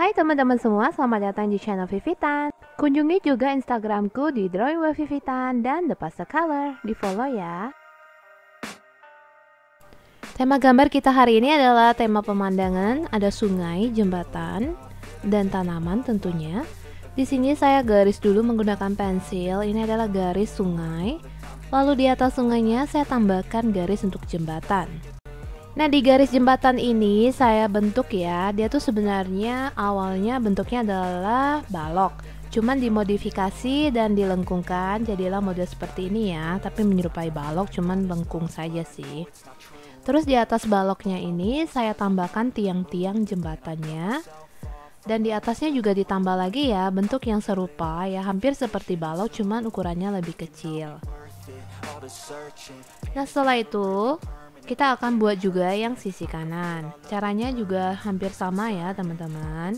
Hai teman-teman semua, selamat datang di channel Vivitan. Kunjungi juga Instagramku di Drawing with Vivitan dan The Pastel Color. Di follow ya. Tema gambar kita hari ini adalah tema pemandangan, ada sungai, jembatan, dan tanaman tentunya. Di sini saya garis dulu menggunakan pensil. Ini adalah garis sungai. Lalu di atas sungainya saya tambahkan garis untuk jembatan. Nah, di garis jembatan ini saya bentuk ya. Dia tuh sebenarnya awalnya bentuknya adalah balok, cuman dimodifikasi dan dilengkungkan jadilah model seperti ini ya. Tapi menyerupai balok, cuman lengkung saja sih. Terus di atas baloknya ini saya tambahkan tiang-tiang jembatannya. Dan di atasnya juga ditambah lagi ya bentuk yang serupa ya, hampir seperti balok cuman ukurannya lebih kecil. Nah, setelah itu kita akan buat juga yang sisi kanan. Caranya juga hampir sama ya teman-teman.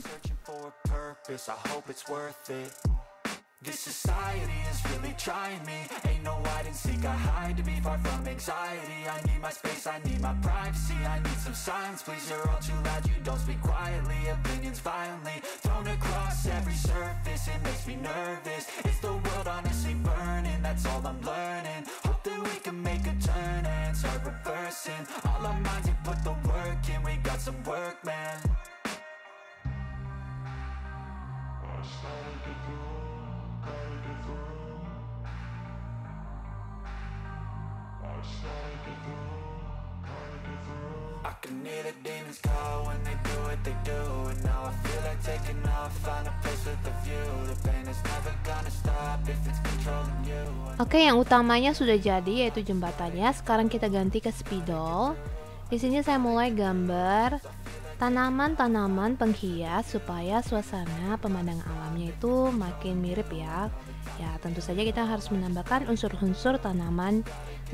This society is really trying me. Ain't no hide and seek, I hide to be far from anxiety. I need my space, I need my privacy. I need some silence, please, you're all too loud. You don't speak quietly, opinions violently thrown across every surface. It makes me nervous. Is the world honestly burning? That's all I'm learning. Hope that we can make a turn and start reversing. All our minds, we put the work in. We got some work, man. I can hear the demons call when they do what they do. And now I feel like taking off, find a place with a view. The pain is never gonna stop if it's controlling you. Oke, yang utamanya sudah jadi yaitu jembatannya. Sekarang kita ganti ke spidol. Di sini saya mulai gambar tanaman-tanaman penghias supaya suasana pemandangan alamnya itu makin mirip ya. Ya, tentu saja kita harus menambahkan unsur-unsur tanaman.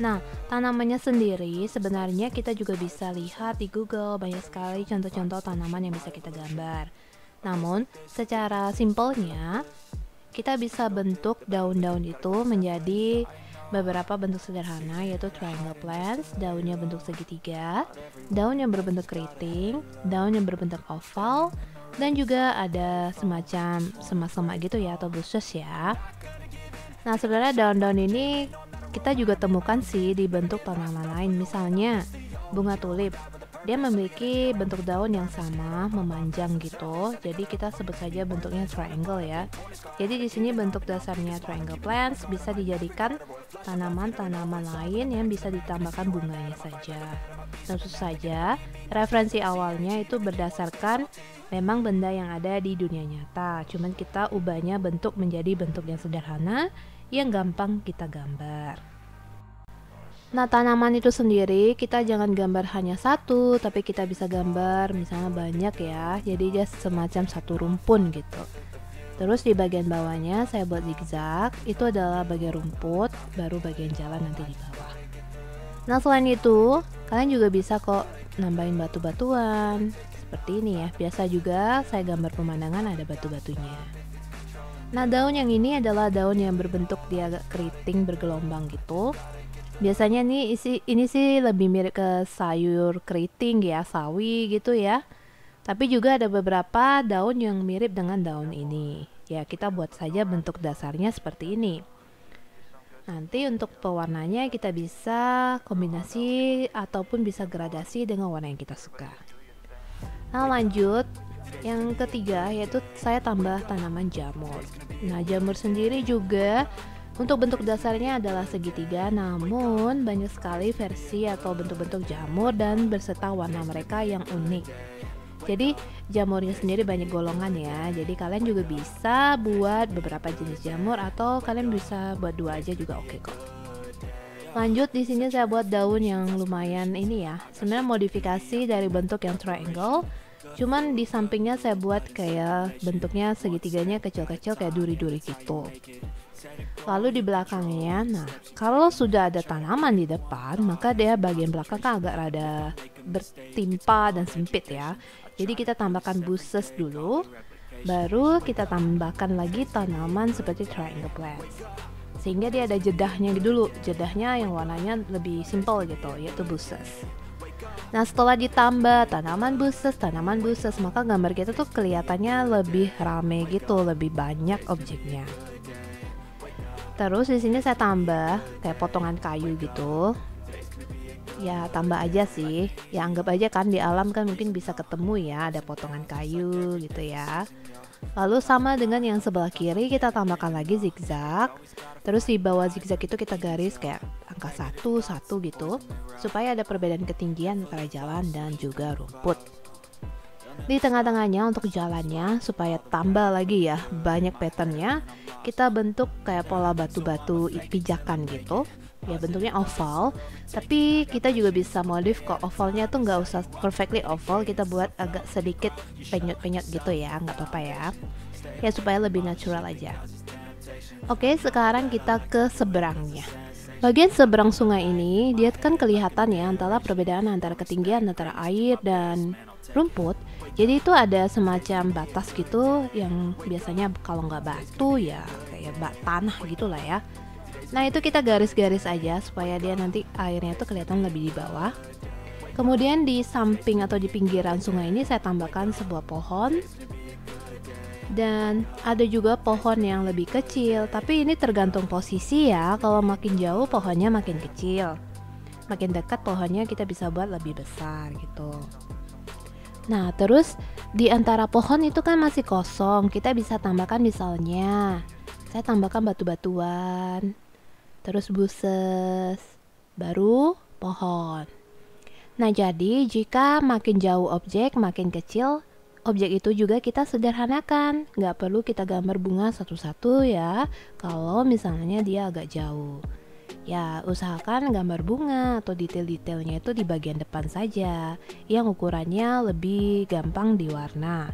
Nah, tanamannya sendiri sebenarnya kita juga bisa lihat di Google, banyak sekali contoh-contoh tanaman yang bisa kita gambar. Namun, secara simpelnya kita bisa bentuk daun-daun itu menjadi beberapa bentuk sederhana, yaitu triangle plants, daunnya bentuk segitiga, daun yang berbentuk keriting, daun yang berbentuk oval, dan juga ada semacam semak-semak gitu ya, atau bushes ya. Nah, sebenarnya daun-daun ini kita juga temukan sih di bentuk tanaman lain. Misalnya bunga tulip, dia memiliki bentuk daun yang sama, memanjang gitu. Jadi kita sebut saja bentuknya triangle ya. Jadi di sini bentuk dasarnya triangle plants bisa dijadikan tanaman-tanaman lain yang bisa ditambahkan bunganya saja. Tentu saja referensi awalnya itu berdasarkan memang benda yang ada di dunia nyata. Cuman kita ubahnya bentuk menjadi bentuk yang sederhana yang gampang kita gambar. Nah, tanaman itu sendiri kita jangan gambar hanya satu, tapi kita bisa gambar misalnya banyak ya. Jadi dia semacam satu rumpun gitu. Terus di bagian bawahnya saya buat zigzag, itu adalah bagian rumput, baru bagian jalan nanti di bawah. Nah, selain itu kalian juga bisa kok nambahin batu-batuan seperti ini ya. Biasa juga saya gambar pemandangan ada batu-batunya. Nah, daun yang ini adalah daun yang berbentuk dia agak keriting bergelombang gitu. Biasanya nih ini sih lebih mirip ke sayur keriting ya, sawi gitu ya. Tapi juga ada beberapa daun yang mirip dengan daun ini. Ya, kita buat saja bentuk dasarnya seperti ini. Nanti untuk pewarnanya kita bisa kombinasi ataupun bisa gradasi dengan warna yang kita suka. Nah, lanjut. Yang ketiga yaitu saya tambah tanaman jamur. Nah, jamur sendiri juga untuk bentuk dasarnya adalah segitiga, namun banyak sekali versi atau bentuk-bentuk jamur dan berserta warna mereka yang unik. Jadi jamurnya sendiri banyak golongan ya. Jadi kalian juga bisa buat beberapa jenis jamur atau kalian bisa buat dua aja juga oke kok. Lanjut, di sini saya buat daun yang lumayan ini ya. Sebenarnya modifikasi dari bentuk yang triangle. Cuman di sampingnya saya buat kayak bentuknya segitiganya kecil-kecil kayak duri-duri gitu. Lalu di belakangnya, nah kalau sudah ada tanaman di depan, maka dia bagian belakang kan agak rada bertimpa dan sempit ya. Jadi kita tambahkan bushes dulu, baru kita tambahkan lagi tanaman seperti triangle plants. Sehingga dia ada jedahnya dulu, jedahnya yang warnanya lebih simple gitu, yaitu bushes. Nah, setelah ditambah tanaman buses, maka gambar kita tuh kelihatannya lebih rame gitu, lebih banyak objeknya. Terus di sini saya tambah kayak potongan kayu gitu. Ya tambah aja sih, ya anggap aja kan di alam kan mungkin bisa ketemu ya ada potongan kayu gitu ya. Lalu sama dengan yang sebelah kiri kita tambahkan lagi zigzag. Terus di bawah zigzag itu kita garis kayak angka 1 gitu supaya ada perbedaan ketinggian antara jalan dan juga rumput. Di tengah-tengahnya untuk jalannya supaya tambah lagi ya banyak patternnya, kita bentuk kayak pola batu-batu pijakan gitu. Ya bentuknya oval, tapi kita juga bisa modif kok ovalnya tuh nggak usah perfectly oval, kita buat agak sedikit penyot-penyot gitu ya, nggak apa-apa ya. Ya supaya lebih natural aja. Oke, sekarang kita ke seberangnya. Bagian seberang sungai ini dia kan kelihatan ya antara perbedaan antara ketinggian antara air dan rumput. Jadi itu ada semacam batas gitu yang biasanya kalau nggak batu ya kayak tanah gitulah ya. Nah itu kita garis-garis aja supaya dia nanti airnya tuh kelihatan lebih di bawah. Kemudian di samping atau di pinggiran sungai ini saya tambahkan sebuah pohon. Dan ada juga pohon yang lebih kecil, tapi ini tergantung posisi ya. Kalau makin jauh pohonnya makin kecil, makin dekat pohonnya kita bisa buat lebih besar gitu. Nah terus di antara pohon itu kan masih kosong, kita bisa tambahkan misalnya saya tambahkan batu-batuan, terus buses, baru pohon. Nah jadi jika makin jauh objek, makin kecil objek itu juga kita sederhanakan. Nggak perlu kita gambar bunga satu-satu ya, kalau misalnya dia agak jauh. Ya usahakan gambar bunga atau detail-detailnya itu di bagian depan saja, yang ukurannya lebih gampang diwarna.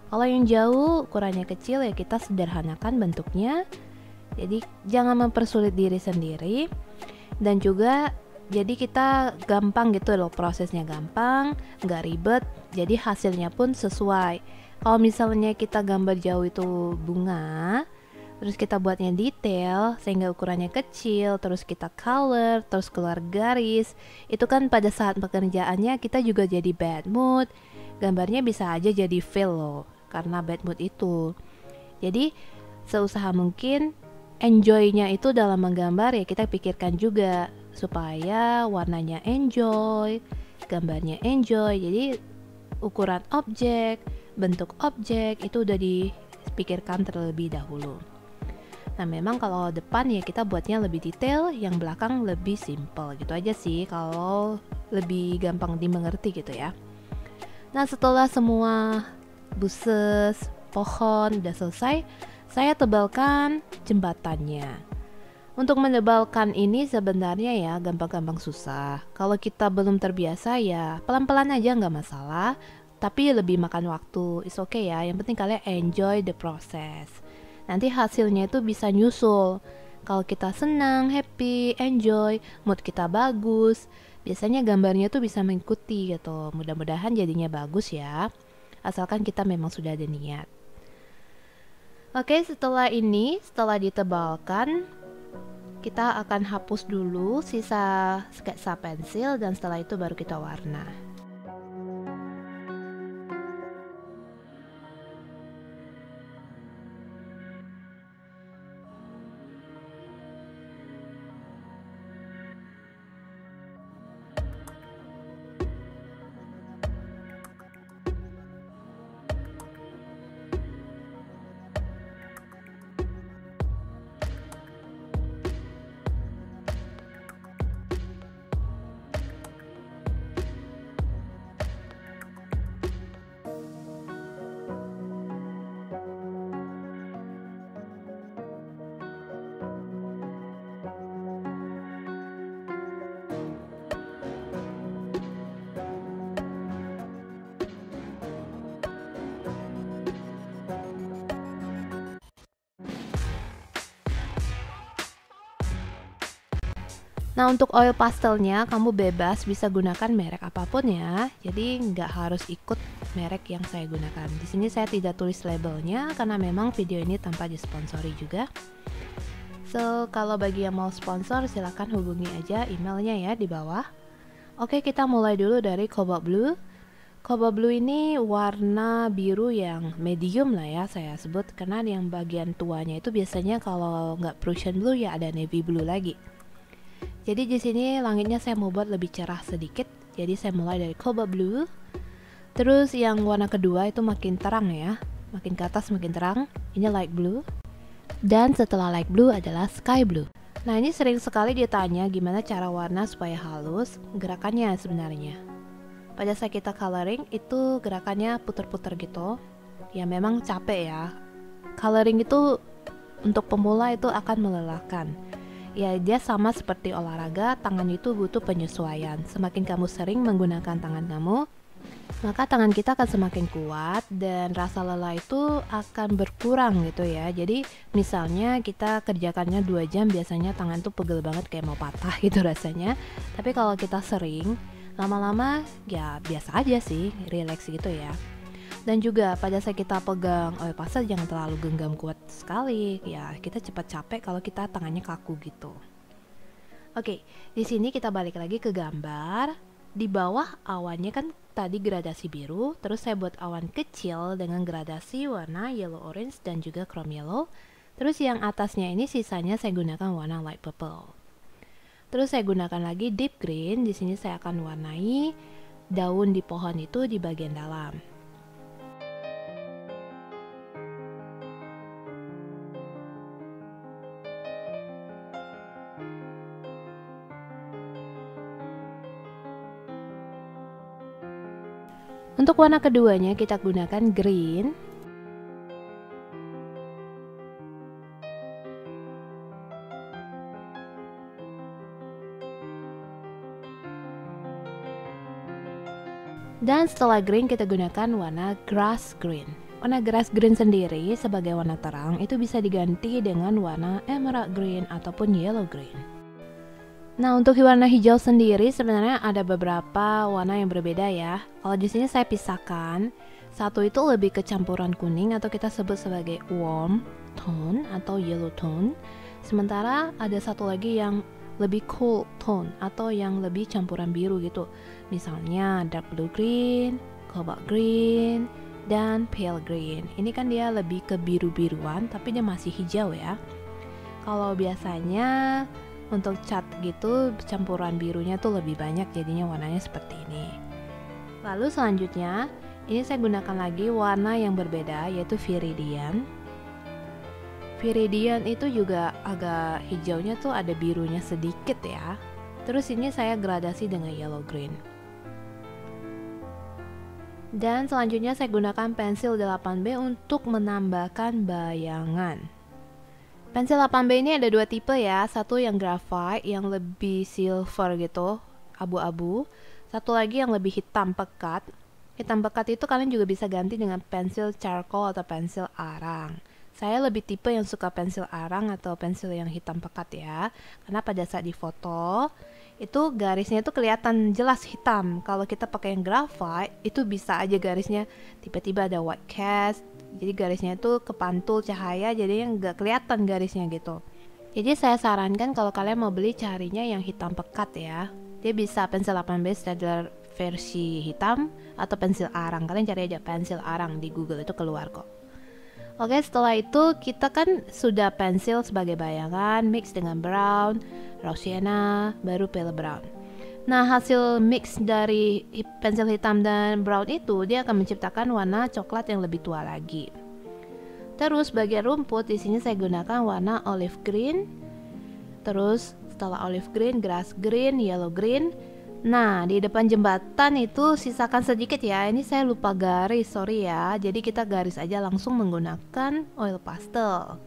Kalau yang jauh ukurannya kecil ya kita sederhanakan bentuknya. Jadi jangan mempersulit diri sendiri, dan juga jadi kita gampang gitu loh, prosesnya gampang, nggak ribet, jadi hasilnya pun sesuai. Kalau misalnya kita gambar jauh itu bunga, terus kita buatnya detail sehingga ukurannya kecil, terus kita color, terus keluar garis, itu kan pada saat pekerjaannya kita juga jadi bad mood, gambarnya bisa aja jadi fail loh karena bad mood itu. Jadi seusaha mungkin enjoy-nya itu dalam menggambar ya kita pikirkan juga supaya warnanya enjoy, gambarnya enjoy. Jadi ukuran objek, bentuk objek itu udah dipikirkan terlebih dahulu. Nah memang kalau depan ya kita buatnya lebih detail, yang belakang lebih simple gitu aja sih, kalau lebih gampang dimengerti gitu ya. Nah setelah semua buses, pohon udah selesai, saya tebalkan jembatannya. Untuk menebalkan ini sebenarnya ya gampang-gampang susah. Kalau kita belum terbiasa ya pelan-pelan aja nggak masalah, tapi lebih makan waktu. It's okay ya, yang penting kalian enjoy the process. Nanti hasilnya itu bisa nyusul. Kalau kita senang, happy, enjoy, mood kita bagus, biasanya gambarnya tuh bisa mengikuti gitu. Mudah-mudahan jadinya bagus ya, asalkan kita memang sudah ada niat. Oke, setelah ditebalkan, kita akan hapus dulu sisa sketsa pensil dan setelah itu baru kita warna. Nah untuk oil pastelnya kamu bebas bisa gunakan merek apapun ya. Jadi nggak harus ikut merek yang saya gunakan. Di sini saya tidak tulis labelnya karena memang video ini tanpa disponsori juga. So kalau bagi yang mau sponsor silahkan hubungi aja emailnya ya di bawah. Oke, kita mulai dulu dari cobalt blue. Cobalt blue ini warna biru yang medium lah ya saya sebut, karena yang bagian tuanya itu biasanya kalau nggak Prussian blue ya ada navy blue lagi. Jadi di sini langitnya saya mau buat lebih cerah sedikit, jadi saya mulai dari cobalt blue. Terus yang warna kedua itu makin terang ya, makin ke atas makin terang, ini light blue. Dan setelah light blue adalah sky blue. Nah, ini sering sekali ditanya gimana cara warna supaya halus, gerakannya sebenarnya. Pada saat kita coloring itu gerakannya puter-puter gitu. Ya memang capek ya. Coloring itu untuk pemula itu akan melelahkan. Ya dia sama seperti olahraga, tangan itu butuh penyesuaian. Semakin kamu sering menggunakan tangan kamu, maka tangan kita akan semakin kuat dan rasa lelah itu akan berkurang gitu ya. Jadi misalnya kita kerjakannya 2 jam, biasanya tangan tuh pegel banget kayak mau patah gitu rasanya. Tapi kalau kita sering, lama-lama ya biasa aja sih, relax gitu ya. Dan juga pada saat kita pegang oil pastel jangan terlalu genggam kuat sekali. Ya kita cepat capek kalau kita tangannya kaku gitu. Oke, di sini kita balik lagi ke gambar. Di bawah awannya kan tadi gradasi biru, terus saya buat awan kecil dengan gradasi warna yellow orange dan juga chrome yellow. Terus yang atasnya ini sisanya saya gunakan warna light purple. Terus saya gunakan lagi deep green. Di sini saya akan warnai daun di pohon itu di bagian dalam. Untuk warna keduanya kita gunakan green. Dan setelah green kita gunakan warna grass green. Warna grass green sendiri sebagai warna terang itu bisa diganti dengan warna emerald green ataupun yellow green. Nah, untuk warna hijau sendiri sebenarnya ada beberapa warna yang berbeda ya. Kalau di sini saya pisahkan, satu itu lebih ke campuran kuning atau kita sebut sebagai warm tone atau yellow tone. Sementara ada satu lagi yang lebih cool tone atau yang lebih campuran biru gitu. Misalnya dark blue green, cobalt green, dan pale green. Ini kan dia lebih ke biru-biruan tapi dia masih hijau ya. Kalau biasanya untuk cat gitu campuran birunya tuh lebih banyak, jadinya warnanya seperti ini. Lalu selanjutnya ini saya gunakan lagi warna yang berbeda yaitu viridian. Viridian itu juga agak hijaunya tuh ada birunya sedikit ya. Terus ini saya gradasi dengan yellow green. Dan selanjutnya saya gunakan pensil 8B untuk menambahkan bayangan. Pensil 8B ini ada 2 tipe ya. Satu yang graphite yang lebih silver gitu, abu-abu. Satu lagi yang lebih hitam pekat. Hitam pekat itu kalian juga bisa ganti dengan pensil charcoal atau pensil arang. Saya lebih tipe yang suka pensil arang atau pensil yang hitam pekat ya. Karena pada saat difoto itu garisnya itu kelihatan jelas hitam. Kalau kita pakai yang graphite itu bisa aja garisnya tiba-tiba ada white cast. Jadi garisnya itu kepantul cahaya, jadi nggak kelihatan garisnya gitu. Jadi saya sarankan kalau kalian mau beli carinya yang hitam pekat ya. Dia bisa pensil 8B Staedtler versi hitam atau pensil arang. Kalian cari aja pensil arang di Google itu keluar kok. Oke, setelah itu kita kan sudah pensil sebagai bayangan, mix dengan brown, raw sienna, baru pale brown. Nah, hasil mix dari pensil hitam dan brown itu dia akan menciptakan warna coklat yang lebih tua lagi. Terus bagian rumput di sini saya gunakan warna olive green. Terus setelah olive green, grass green, yellow green. Nah, di depan jembatan itu sisakan sedikit ya. Ini saya lupa garis, sorry ya. Jadi kita garis aja langsung menggunakan oil pastel.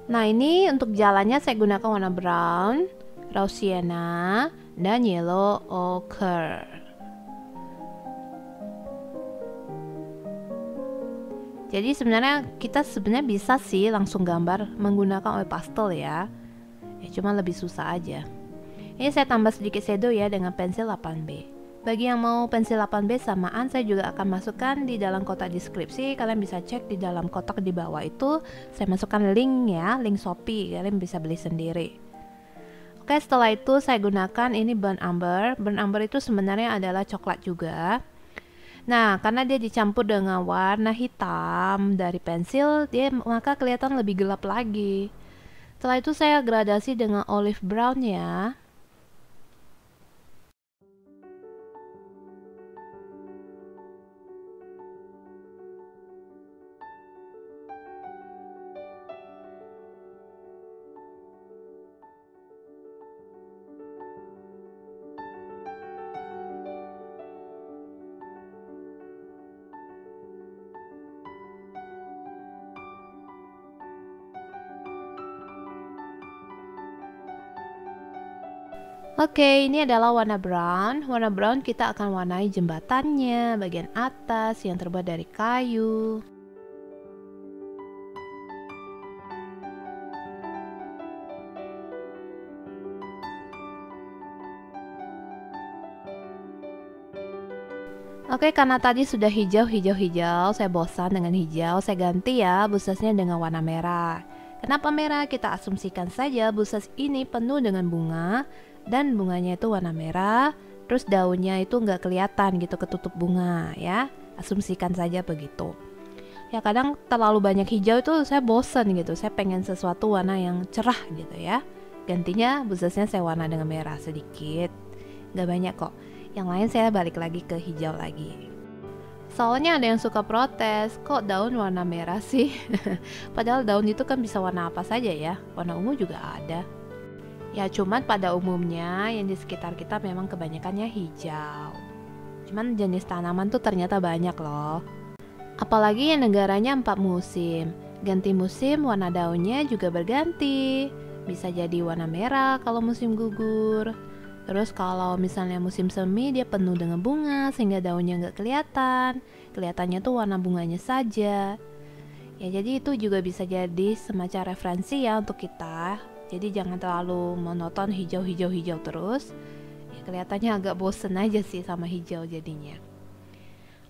Nah, ini untuk jalannya saya gunakan warna brown, raw sienna, dan yellow ochre. Jadi sebenarnya kita bisa sih langsung gambar menggunakan oil pastel ya. Cuma lebih susah aja. Ini saya tambah sedikit shadow ya dengan pensil 8B. Bagi yang mau pensil 8B samaan, saya juga akan masukkan di dalam kotak deskripsi. Kalian bisa cek di dalam kotak di bawah itu, saya masukkan link ya, link Shopee. Kalian bisa beli sendiri. Oke, setelah itu saya gunakan ini burnt umber. Burnt umber itu sebenarnya adalah coklat juga. Nah, karena dia dicampur dengan warna hitam dari pensil, dia maka kelihatan lebih gelap lagi. Setelah itu saya gradasi dengan olive brown ya. Oke, ini adalah warna brown. Warna brown kita akan warnai jembatannya, bagian atas yang terbuat dari kayu. Oke, karena tadi sudah hijau, saya bosan dengan hijau, saya ganti ya busasnya dengan warna merah. Kenapa merah? Kita asumsikan saja busas ini penuh dengan bunga, dan bunganya itu warna merah, terus daunnya itu nggak kelihatan gitu ketutup bunga ya. Asumsikan saja begitu. Ya kadang terlalu banyak hijau itu saya bosan gitu, saya pengen sesuatu warna yang cerah gitu ya. Gantinya busasnya saya warna dengan merah sedikit, nggak banyak kok. Yang lain saya balik lagi ke hijau lagi. Soalnya ada yang suka protes, kok daun warna merah sih? Padahal daun itu kan bisa warna apa saja ya, warna ungu juga ada. Ya cuman pada umumnya yang di sekitar kita memang kebanyakannya hijau. Cuman jenis tanaman tuh ternyata banyak loh. Apalagi yang negaranya 4 musim. Ganti musim warna daunnya juga berganti. Bisa jadi warna merah kalau musim gugur. Terus kalau misalnya musim semi dia penuh dengan bunga sehingga daunnya nggak kelihatan. Kelihatannya tuh warna bunganya saja. Ya jadi itu juga bisa jadi semacam referensi ya untuk kita. Jadi jangan terlalu monoton hijau terus. Ya kelihatannya agak bosen aja sih sama hijau jadinya.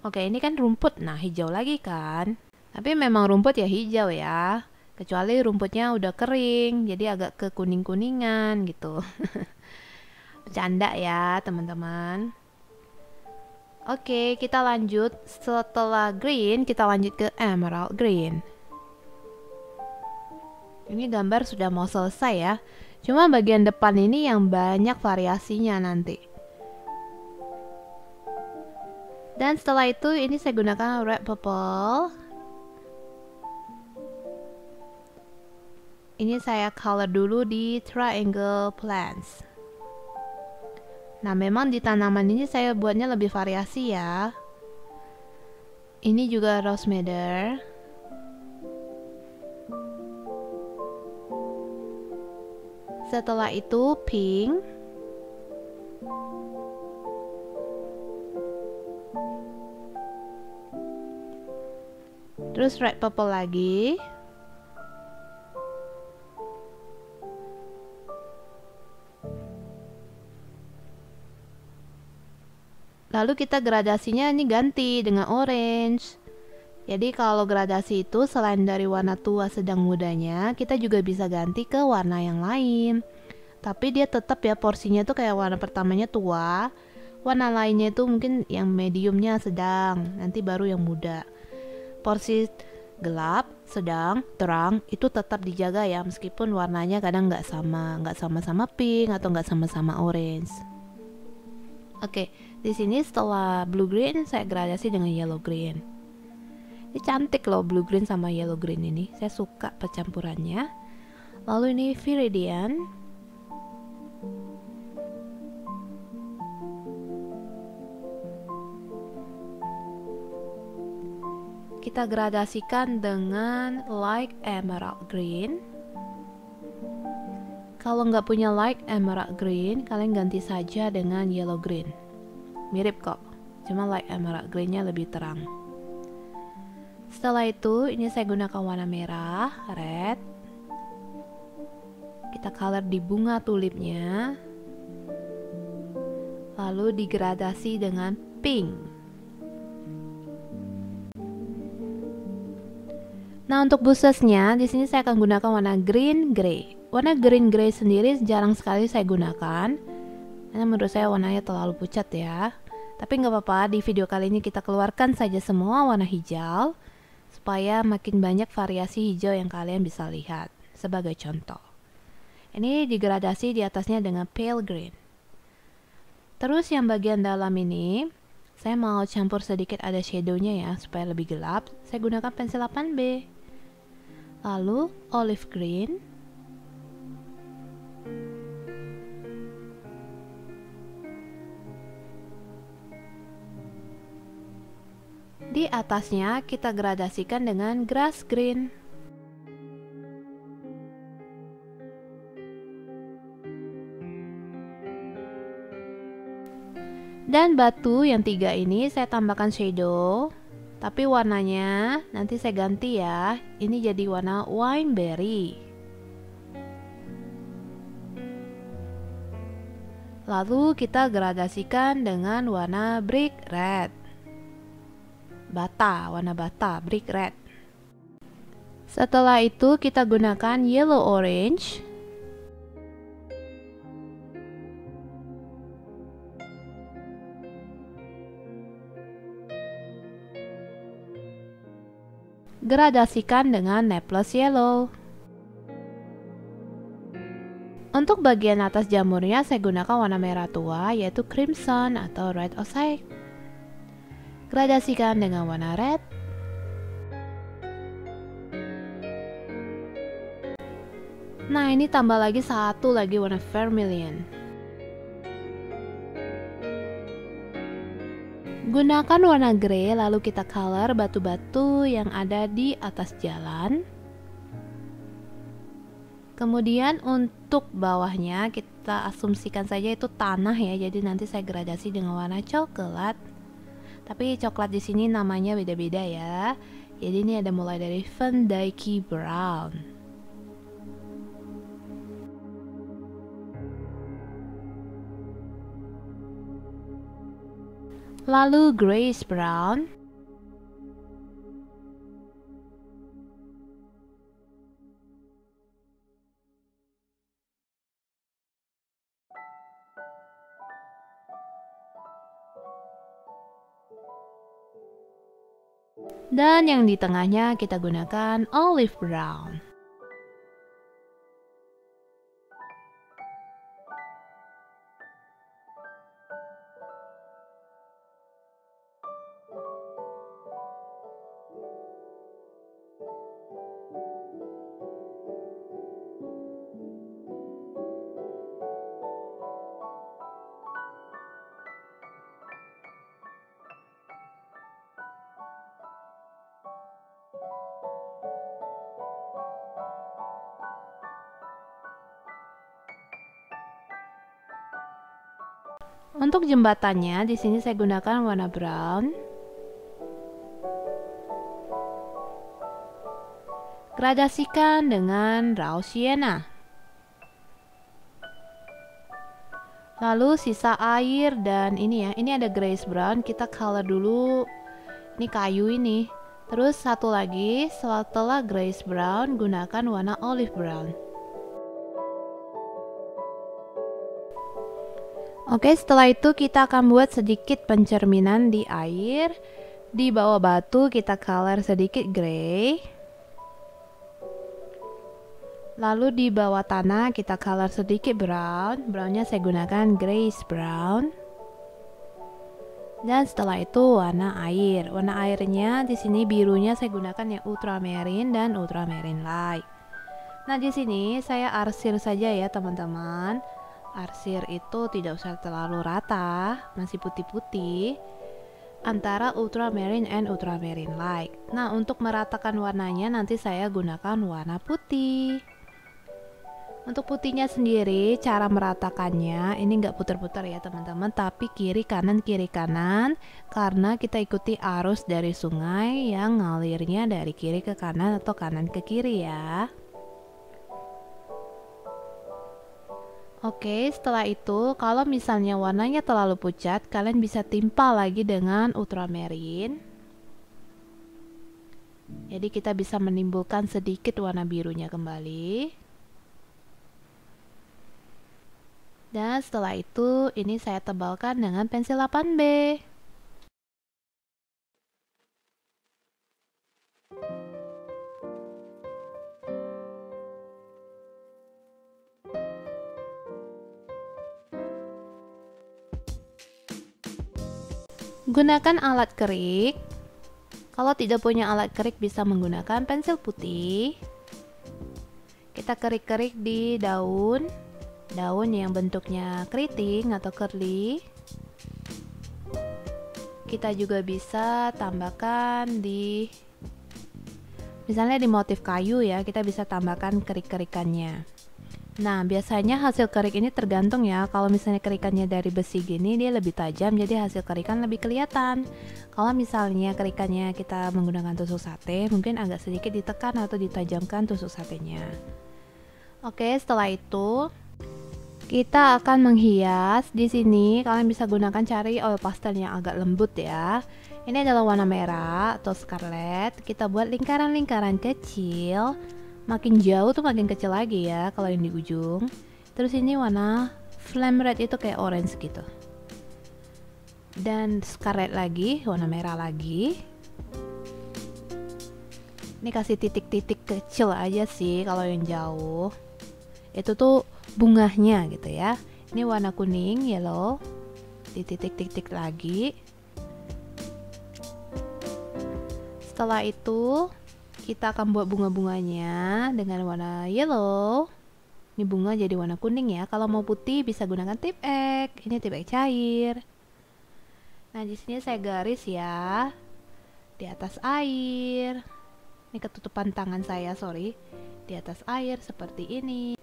Oke, ini kan rumput. Nah, hijau lagi kan. Tapi memang rumput ya hijau ya. Kecuali rumputnya udah kering, jadi agak ke kuning-kuningan gitu. Bercanda ya, teman-teman. Oke, kita lanjut. Setelah green, kita lanjut ke emerald green. Ini gambar sudah mau selesai ya. Cuma bagian depan ini yang banyak variasinya nanti. Dan setelah itu ini saya gunakan red purple. Ini saya color dulu di triangle plants. Nah memang di tanaman ini saya buatnya lebih variasi ya. Ini juga rose madder. Setelah itu pink. Terus red purple lagi. Lalu kita gradasinya ini ganti dengan orange. Jadi kalau gradasi itu selain dari warna tua sedang mudanya, kita juga bisa ganti ke warna yang lain. Tapi dia tetap ya porsinya tuh kayak warna pertamanya tua, warna lainnya itu mungkin yang mediumnya sedang, nanti baru yang muda. Porsi gelap, sedang, terang itu tetap dijaga ya, meskipun warnanya kadang nggak sama-sama pink atau nggak sama-sama orange. Oke, di sini setelah blue green saya gradasi dengan yellow green. Ini cantik loh blue green sama yellow green ini. Saya suka percampurannya. Lalu ini viridian. Kita gradasikan dengan light emerald green. Kalau nggak punya light emerald green, kalian ganti saja dengan yellow green. Mirip kok, cuma light emerald greennya lebih terang. Setelah itu, ini saya gunakan warna merah, red. Kita color di bunga tulipnya. lalu digradasi dengan pink. Nah, untuk busesnya di sini saya akan gunakan warna green gray. Warna green gray sendiri jarang sekali saya gunakan, karena menurut saya warnanya terlalu pucat ya. Tapi nggak apa-apa, di video kali ini kita keluarkan saja semua warna hijau, supaya makin banyak variasi hijau yang kalian bisa lihat. Sebagai contoh, ini digradasi di atasnya dengan pale green. Terus yang bagian dalam ini, saya mau campur sedikit ada shadownya ya, supaya lebih gelap. Saya gunakan pensil 8B. Lalu olive green, di atasnya kita gradasikan dengan grass green. Dan batu yang 3 ini saya tambahkan shadow, tapi warnanya nanti saya ganti ya. Ini jadi warna wine berry. Lalu kita gradasikan dengan warna brick red. Warna bata, brick red. Setelah itu kita gunakan yellow orange. Gradasikan dengan naples yellow. Untuk bagian atas jamurnya saya gunakan warna merah tua, yaitu crimson atau red osage. Gradasikan dengan warna red. Nah, ini tambah lagi satu lagi warna vermilion. Gunakan warna grey, lalu kita color batu-batu yang ada di atas jalan. Kemudian untuk bawahnya kita asumsikan saja itu tanah ya, jadi nanti saya gradasi dengan warna coklat. Tapi coklat di sini namanya beda-beda ya. Jadi ini ada mulai dari Van Dyke Brown. Lalu grayish brown. Dan yang di tengahnya kita gunakan olive brown. Untuk jembatannya di sini saya gunakan warna brown. Gradasikan dengan raw sienna. Lalu sisa air dan ini ya, ini ada grayish brown, kita color dulu. Ini kayu ini. Terus satu lagi, setelah grayish brown gunakan warna olive brown. Oke, setelah itu kita akan buat sedikit pencerminan di air. Di bawah batu kita color sedikit grey. Lalu di bawah tanah kita color sedikit brown. Brownnya saya gunakan grayish brown. Dan setelah itu warna air. Warna airnya di sini birunya saya gunakan yang ultramarine dan ultramarine light. Nah, di sini saya arsir saja ya, teman-teman. Arsir itu tidak usah terlalu rata, masih putih-putih antara ultramarine and ultramarine light. Nah, untuk meratakan warnanya nanti saya gunakan warna putih. Untuk putihnya sendiri, cara meratakannya ini nggak putar-putar ya teman-teman, tapi kiri kanan karena kita ikuti arus dari sungai yang ngalirnya dari kiri ke kanan atau kanan ke kiri ya. Oke, setelah itu kalau misalnya warnanya terlalu pucat, kalian bisa timpa lagi dengan ultramarine. Jadi kita bisa menimbulkan sedikit warna birunya kembali. Dan setelah itu, ini saya tebalkan dengan pensil 8B. Gunakan alat kerik. Kalau tidak punya alat kerik bisa menggunakan pensil putih. Kita kerik-kerik di daun yang bentuknya keriting atau curly. Kita juga bisa tambahkan di misalnya di motif kayu ya, kita bisa tambahkan kerik-kerikannya. Nah, biasanya hasil kerik ini tergantung ya. Kalau misalnya kerikannya dari besi gini, dia lebih tajam, jadi hasil kerikan lebih kelihatan. Kalau misalnya kerikannya kita menggunakan tusuk sate, mungkin agak sedikit ditekan atau ditajamkan tusuk satenya. Oke, setelah itu kita akan menghias. Di sini kalian bisa gunakan cari oil pastel yang agak lembut ya. Ini adalah warna merah atau scarlet. Kita buat lingkaran-lingkaran kecil. Makin jauh tuh makin kecil lagi ya kalau yang di ujung. Terus ini warna flame red itu kayak orange gitu. Dan scarlet lagi, warna merah lagi. Ini kasih titik-titik kecil aja sih kalau yang jauh. Itu tuh bunganya gitu ya. Ini warna kuning, yellow. Di titik-titik lagi. Setelah itu kita akan buat bunga-bunganya dengan warna yellow. Ini bunga jadi warna kuning ya. Kalau mau putih bisa gunakan tip X. Ini tip X cair. Nah, di sini saya garis ya di atas air. Ini ketutupan tangan saya, sorry. Di atas air seperti ini.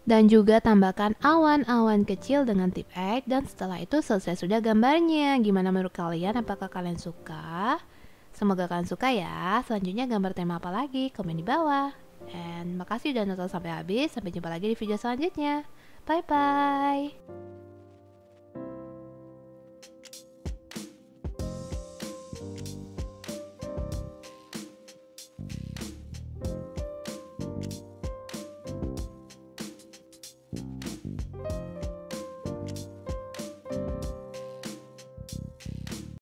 Dan juga tambahkan awan-awan kecil dengan tip X. Dan setelah itu selesai sudah gambarnya. Gimana menurut kalian? Apakah kalian suka? Semoga kalian suka ya. Selanjutnya gambar tema apa lagi? Komen di bawah. And makasih udah nonton sampai habis. Sampai jumpa lagi di video selanjutnya. Bye bye.